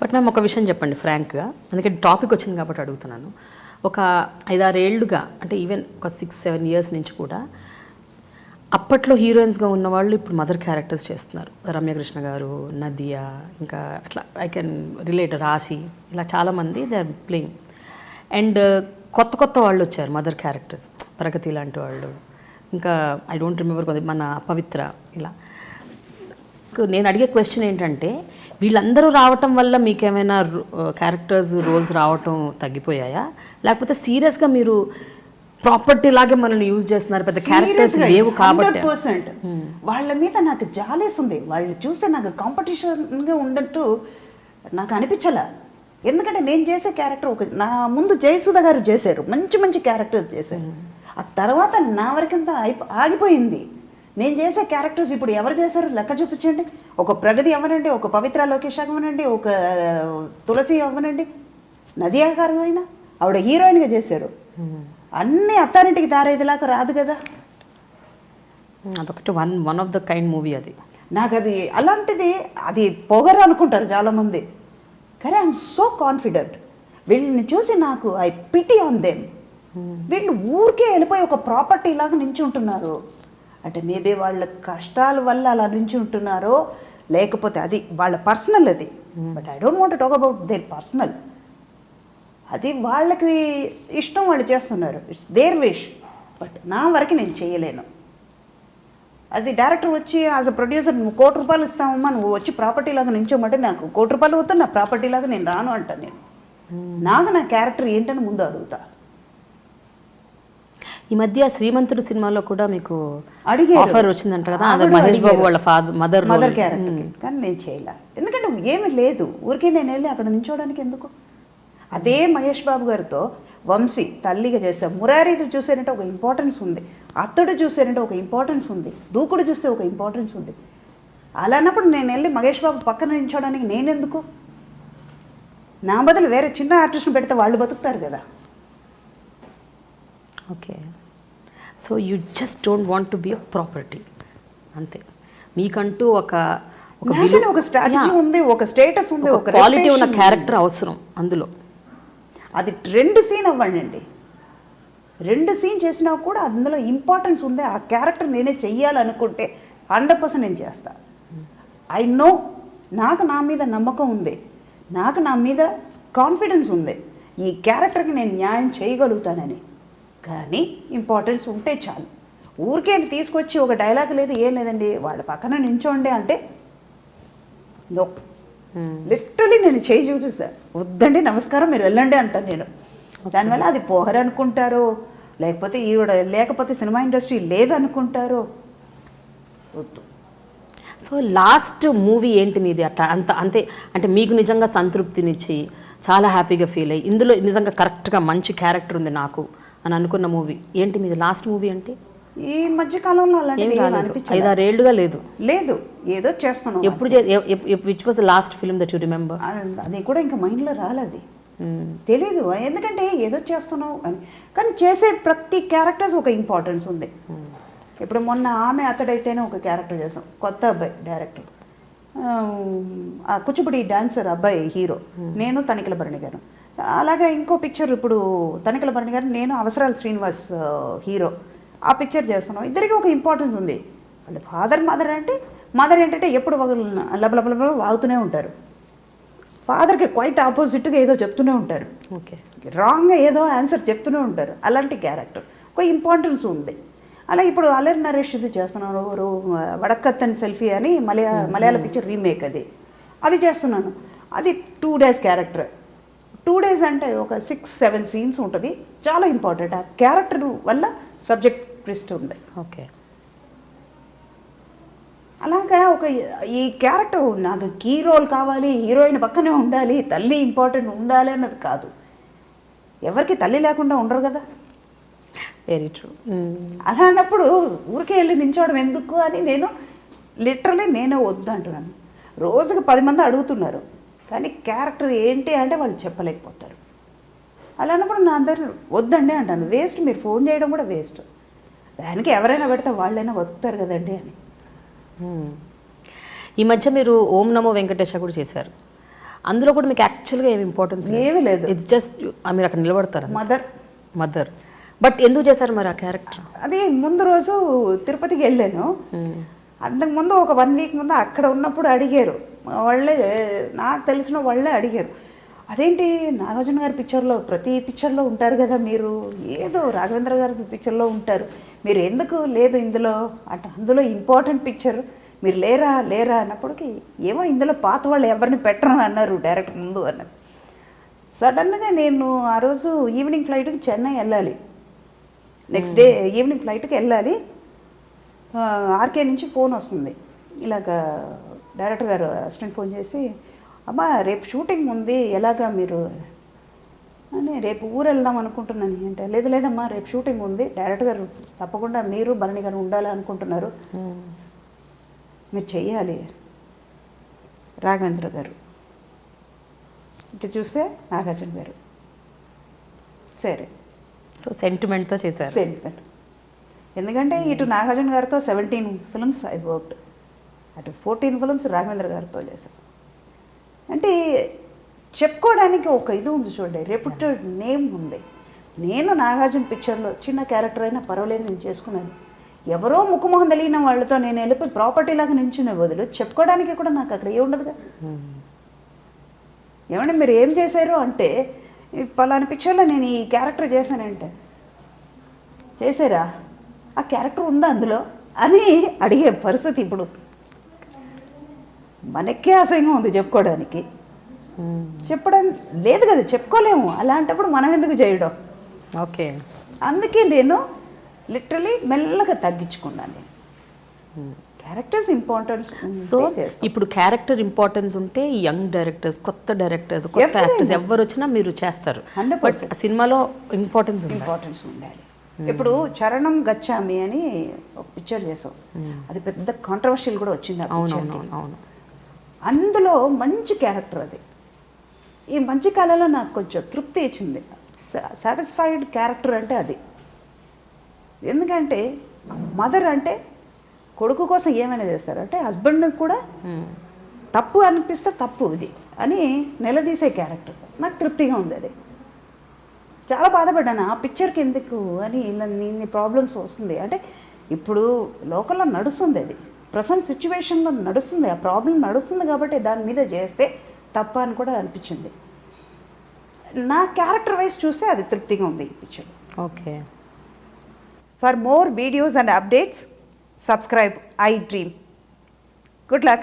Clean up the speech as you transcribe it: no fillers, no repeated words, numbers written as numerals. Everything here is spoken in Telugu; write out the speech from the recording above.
బట్ మ్యామ్ ఒక విషయం చెప్పండి ఫ్రాంక్గా, ఎందుకంటే టాపిక్ వచ్చింది కాబట్టి అడుగుతున్నాను. ఒక 5-6 ఏళ్ళుగా అంటే ఈవెన్ ఒక 6-7 ఇయర్స్ నుంచి కూడా అప్పట్లో హీరోయిన్స్గా ఉన్నవాళ్ళు ఇప్పుడు మదర్ క్యారెక్టర్స్ చేస్తున్నారు. రమ్యకృష్ణ గారు, నదియా, ఇంకా అట్లా ఐ కెన్ రిలేట్ రాశి, ఇలా చాలామంది దే ఆర్ ప్లేయింగ్. అండ్ కొత్త కొత్త వాళ్ళు వచ్చారు మదర్ క్యారెక్టర్స్, ప్రగతి లాంటి వాళ్ళు, ఇంకా ఐ డోంట్ రిమెంబర్ కొద్ది మన పవిత్ర. ఇలా నేను అడిగే క్వశ్చన్ ఏంటంటే, వీళ్ళందరూ రావటం వల్ల మీకేమైనా క్యారెక్టర్స్ రోల్స్ రావటం తగ్గిపోయాయా, లేకపోతే సీరియస్గా మీరు ప్రాపర్టీ లాగే మనల్ని యూజ్ చేస్తున్నారు, పెద్ద క్యారెక్టర్స్ లేవు కాబట్టి? 100% వాళ్ళ మీద నాకు జాలేస్తుంది. వాళ్ళు చూస్తే నాకు కాంపిటీషన్గా ఉన్నట్టు నాకు అనిపించలే. ఎందుకంటే నేను చేసే క్యారెక్టర్ నా ముందు జయసుధ గారు చేశారు, మంచి మంచి క్యారెక్టర్స్ చేశారు. ఆ తర్వాత నా వరకంతా ఆగిపోయింది. నేను చేసే క్యారెక్టర్స్ ఇప్పుడు ఎవరు చేశారు లెక్క చూపించండి. ఒక ప్రగతి అవ్వనండి, ఒక పవిత్ర లోకేష్ అవ్వనండి, ఒక తులసి అవ్వనండి, నదియా గారు అయినా ఆవిడ హీరోయిన్గా చేశారు. అన్నీ అత్తారింటికి దారేదిలాగా రాదు కదా. అదొకటి one of the kind movie అది. నాకు అది అలాంటిది, అది పొగరు అనుకుంటారు చాలామంది, కానీ ఐఎమ్ సో కాన్ఫిడెంట్. వీళ్ళని చూసి నాకు ఐ పిటీ ఆన్ దెమ్. వీళ్ళు ఊరికే వెళ్ళిపోయి ఒక ప్రాపర్టీ లాగా నించుంటున్నారు. అంటే మేబీ వాళ్ళ కష్టాల వల్ల అలా నించుంటున్నారో, లేకపోతే అది వాళ్ళ పర్సనల్ అది. But I don't want to talk about their personal. అది వాళ్ళకి ఇష్టం, వాళ్ళు చేస్తున్నారు, ఇట్స్ దేర్ విష్. బట్ నా వరకు నేను చేయలేను. అది డైరెక్టర్ వచ్చి యాజ్ అ ప్రొడ్యూసర్ నువ్వు ₹1,00,00,000 ఇస్తామమ్మా, నువ్వు వచ్చి ప్రాపర్టీ లాగా నించోమంటే నాకు ₹1,00,00,000 వద్దు, నా ప్రాపర్టీ లాగా నేను రాను అంటాను. నేను నాకు నా క్యారెక్టర్ ఏంటని ముందు అడుగుతా. ఈ మధ్య శ్రీమంతుడు సినిమాలో కూడా మీకు అడిగే ఆఫర్ వచ్చిందంట కదా, మహేష్ బాబు వాళ్ళ మదర్ క్యారెక్టర్, కానీ నేను చేయలే. ఎందుకంటే ఏమీ లేదు, ఊరికే నేను వెళ్ళి అక్కడ నించోడానికి ఎందుకు. అదే మహేష్ బాబు గారితో వంశీ తల్లిగా చేశాం, మురారీతో చూసారంటే ఒక ఇంపార్టెన్స్ ఉంది, అత్తడు చూసారంటే ఒక ఇంపార్టెన్స్ ఉంది, దూకుడు చూస్తే ఒక ఇంపార్టెన్స్ ఉంది. అలా అన్నప్పుడు నేను వెళ్ళి మహేష్ బాబు పక్కన నించోడానికి నేనెందుకు? నా బదులు వేరే చిన్న ఆర్టిస్ట్ని పెడితే వాళ్ళు బతుకుతారు కదా. Okay, so you just don't want to be a property, అంతే. మీకంటూ ఒక స్ట్రాటజీ ఉంది, ఒక స్టేటస్ ఉంది, ఒక క్వాలిటీ ఉన్న క్యారెక్టర్ అవసరం అందులో. అది 2 సీన్ అవ్వండి, 2 సీన్ చేసినా కూడా అందులో ఇంపార్టెన్స్ ఉంది. ఆ క్యారెక్టర్ నేనే చెయ్యాలనుకుంటే 100% నేను చేస్తా. ఐ నో, నాకు నా మీద నమ్మకం ఉంది, నాకు నా మీద కాన్ఫిడెన్స్ ఉంది, ఈ క్యారెక్టర్కి నేను న్యాయం చేయగలుగుతానని. కానీ ఇంపార్టెన్స్ ఉంటే చాలు. ఊరికే తీసుకొచ్చి ఒక డైలాగ్ లేదు, ఏం లేదండి వాళ్ళ పక్కన నించోండి అంటే నో, లిటరలీ నేను చేయి చూపిస్తాను, వద్దండి నమస్కారం మీరు వెళ్ళండి అంటాను నేను. దానివల్ల అది పోహర్ అనుకుంటారో, లేకపోతే ఈవిడ లేకపోతే సినిమా ఇండస్ట్రీ లేదనుకుంటారో, వద్దు. సో లాస్ట్ మూవీ ఏంటి మీది అట్లా అంతే అంటే మీకు నిజంగా సంతృప్తినిచ్చి చాలా హ్యాపీగా ఫీల్ అయ్యి ఇందులో నిజంగా కరెక్ట్గా మంచి క్యారెక్టర్ ఉంది నాకు అని అనుకున్న మూవీ ఏంటి మీది? లాస్ట్ మూవీ అంటే ఈ మధ్య కాలంలో అలాంటిది 5-6 ఏళ్ళుగా లేదు ఏదో చేస్తున్నాం. ఎప్పుడు which was the last film that you remember? అది కూడా ఇంకా మైండ్లో రాలేదు, తెలీదు. ఎందుకంటే ఏదో చేస్తున్నావు అని, కానీ చేసే ప్రతి క్యారెక్టర్స్ ఒక ఇంపార్టెన్స్ ఉంది. ఇప్పుడు మొన్న ఆమె అతడైతేనే ఒక క్యారెక్టర్ చేసాం, కొత్త అబ్బాయి డైరెక్టర్, కూచిపూడి డాన్సర్ అబ్బాయి హీరో, నేను తనిఖీల భరణి గారు. అలాగే ఇంకో పిక్చర్ ఇప్పుడు తనిఖీల భరణి గారు, నేను అవసరాలు శ్రీనివాస్ హీరో, ఆ పిక్చర్ చేస్తున్నాం. ఇద్దరికి ఒక ఇంపార్టెన్స్ ఉంది. వాళ్ళు మదర్ ఏంటంటే ఎప్పుడు లబలబల వాగుతూనే ఉంటారు. ఫాదర్కి క్వైట్ ఆపోజిట్గా ఏదో చెప్తూనే ఉంటారు, ఓకే, రాంగ్గా ఏదో ఆన్సర్ చెప్తూనే ఉంటారు. అలాంటి క్యారెక్టర్ ఒక ఇంపార్టెన్స్ ఉంది. అలా ఇప్పుడు అల్లరి నరేష్ ఇది చేస్తున్నాను, వడక్కత్తని సెల్ఫీ అని మలయాళ పిక్చర్ రీమేక్, అది చేస్తున్నాను. అది 2 days క్యారెక్టర్. 2 days అంటే ఒక 6-7 సీన్స్ ఉంటుంది, చాలా ఇంపార్టెంట్. ఆ క్యారెక్టర్ వల్ల సబ్జెక్ట్ ట్విస్ట్ ఉంది. ఓకే, అలాగా ఈ క్యారెక్టర్ నాకు కీ రోల్ కావాలి, హీరోయిన్ పక్కనే ఉండాలి, తల్లి ఇంపార్టెంట్ ఉండాలి అన్నది కాదు. ఎవరికి తల్లి లేకుండా ఉండరు కదా. Very true. అలా అన్నప్పుడు ఊరికే వెళ్ళి నించోవడం ఎందుకు అని నేను లిటరలీ నేనే వద్దు అంటున్నాను. రోజుకు 10 మంది అడుగుతున్నారు, కానీ క్యారెక్టర్ ఏంటి అంటే వాళ్ళు చెప్పలేకపోతారు. అలా అన్నప్పుడు నా అందరు వద్దండి అంటాను. వేస్ట్, మీరు ఫోన్ చేయడం కూడా వేస్ట్. దానికి ఎవరైనా పెడితే వాళ్ళైనా బతుకుతారు కదండి అని. ఈ మధ్య మీరు ఓం నమో వెంకటేశ కూడా చేశారు. అందులో కూడా మీకు యాక్చువల్గా ఏమి ఇంపార్టెన్స్ ఏమీ లేదు. ఇట్స్ జస్ట్ మీరు అక్కడ నిలబడతారు మదర్. బట్ ఎందుకు చేశారు మరి ఆ క్యారెక్టర్? అది ముందు రోజు తిరుపతికి వెళ్ళాను. అంతకుముందు ఒక 1 వీక్ ముందు అక్కడ ఉన్నప్పుడు అడిగారు వాళ్ళే, నాకు తెలిసిన వాళ్ళే అడిగారు, అదేంటి నాగార్జున గారి పిక్చర్లో ప్రతి పిక్చర్లో ఉంటారు కదా మీరు, ఏదో రాఘవేంద్ర గారి పిక్చర్లో ఉంటారు, మీరు ఎందుకు లేదు ఇందులో అంటే, అందులో ఇంపార్టెంట్ పిక్చర్ మీరు లేరా అన్నప్పటికీ ఏమో ఇందులో పాత వాళ్ళు ఎవరిని పెట్టరు అన్నారు డైరెక్ట్ ముందు అన్నారు. సడన్గా నేను ఆ రోజు ఈవినింగ్ ఫ్లైట్కి చెన్నై వెళ్ళాలి, నెక్స్ట్ డే ఈవినింగ్ ఫ్లైట్కి వెళ్ళాలి. ఆర్కే నుంచి ఫోన్ వస్తుంది, ఇలాగ డైరెక్టర్ గారు అసిస్టెంట్ ఫోన్ చేసి, అమ్మా రేపు షూటింగ్ ఉంది ఎలాగా మీరు అని, రేపు ఊరు వెళ్దాం అనుకుంటున్నాను అంటే, లేదమ్మా రేపు షూటింగ్ ఉంది, డైరెక్టర్ గారు తప్పకుండా మీరు భరణి గారు ఉండాలి అనుకుంటున్నారు, మీరు చెయ్యాలి. రాఘవేంద్ర గారు ఇటు చూస్తే నాగార్జున గారు, సరే. సో సెంటిమెంట్తో చేశారు. సెంటిమెంట్, ఎందుకంటే ఇటు నాగార్జున గారితో 17 ఫిల్మ్స్ ఐ వర్క్డ్, అటు 14 ఫిల్మ్స్ రాఘవేంద్ర గారితో చేశాను. అంటే చెప్పుకోవడానికి ఒక ఇది ఉంది చూడండి, రెప్యూటెడ్ నేమ్ ఉంది. నేను నాగార్జున పిక్చర్లో చిన్న క్యారెక్టర్ అయినా పర్వాలేదు నేను చేసుకున్నాను, ఎవరో ముక్కుమొహం తెలియని వాళ్ళతో నేను వెళ్ళిపోయి ప్రాపర్టీ లాగా నించునే బదులు చెప్పుకోవడానికి కూడా నాకు అక్కడ ఏముండదుగా. ఏమంటే మీరు ఏం చేశారు అంటే, పలానా పిక్చర్లో నేను ఈ క్యారెక్టర్ చేశానంటే, చేశారా ఆ క్యారెక్టర్ ఉందా అందులో అని అడిగే పరిస్థితి ఇప్పుడు మనకే అసహ్యంగా ఉంది చెప్పుకోవడానికి. చెప్పడం లేదు కదా, చెప్పుకోలేము. అలాంటప్పుడు మనం ఎందుకు చేయడం? ఓకే, అందుకే నేను లిటరలీ మెల్లగా తగ్గించుకున్నాను. Characters importance. సో ఇప్పుడు క్యారెక్టర్ ఇంపార్టెన్స్ ఉంటే యంగ్ డైరెక్టర్స్, కొత్త డైరెక్టర్స్, కొత్త యాక్టర్స్ ఎవరు వచ్చినా మీరు చేస్తారు. బట్ సినిమాలో ఇంపార్టెన్స్ ఉండాలి. ఇప్పుడు చరణం గచ్చామి అని ఒక పిక్చర్ చేసాం, అది పెద్ద కాంట్రవర్షియల్ కూడా వచ్చింది. అవును, అందులో మంచి క్యారెక్టర్ అది. ఈ మంచి కాలంలో నాకు కొంచెం తృప్తి ఇచ్చింది, సాటిస్ఫైడ్ క్యారెక్టర్ అంటే అది. ఎందుకంటే మదర్ అంటే కొడుకు కోసం ఏమైనా చేస్తారు, అంటే హస్బెండ్ కూడా తప్పు అనిపిస్తే తప్పు ఇది అని నిలదీసే క్యారెక్టర్. నాకు తృప్తిగా ఉంది అది. చాలా బాధపడ్డాను ఆ పిక్చర్కి ఎందుకు అని, ఇలా ఇన్ని ప్రాబ్లమ్స్ వస్తుంది అంటే. ఇప్పుడు లోకల్లో నడుస్తుంది అది, ప్రజెంట్ సిచ్యువేషన్లో నడుస్తుంది, ఆ ప్రాబ్లం నడుస్తుంది కాబట్టి దాని మీద చేస్తే తప్ప అని కూడా అనిపించింది. నా క్యారెక్టర్ వైజ్ చూస్తే అది తృప్తిగా ఉంది ఈ picture. Okay. For more videos and updates subscribe iDream. Good luck.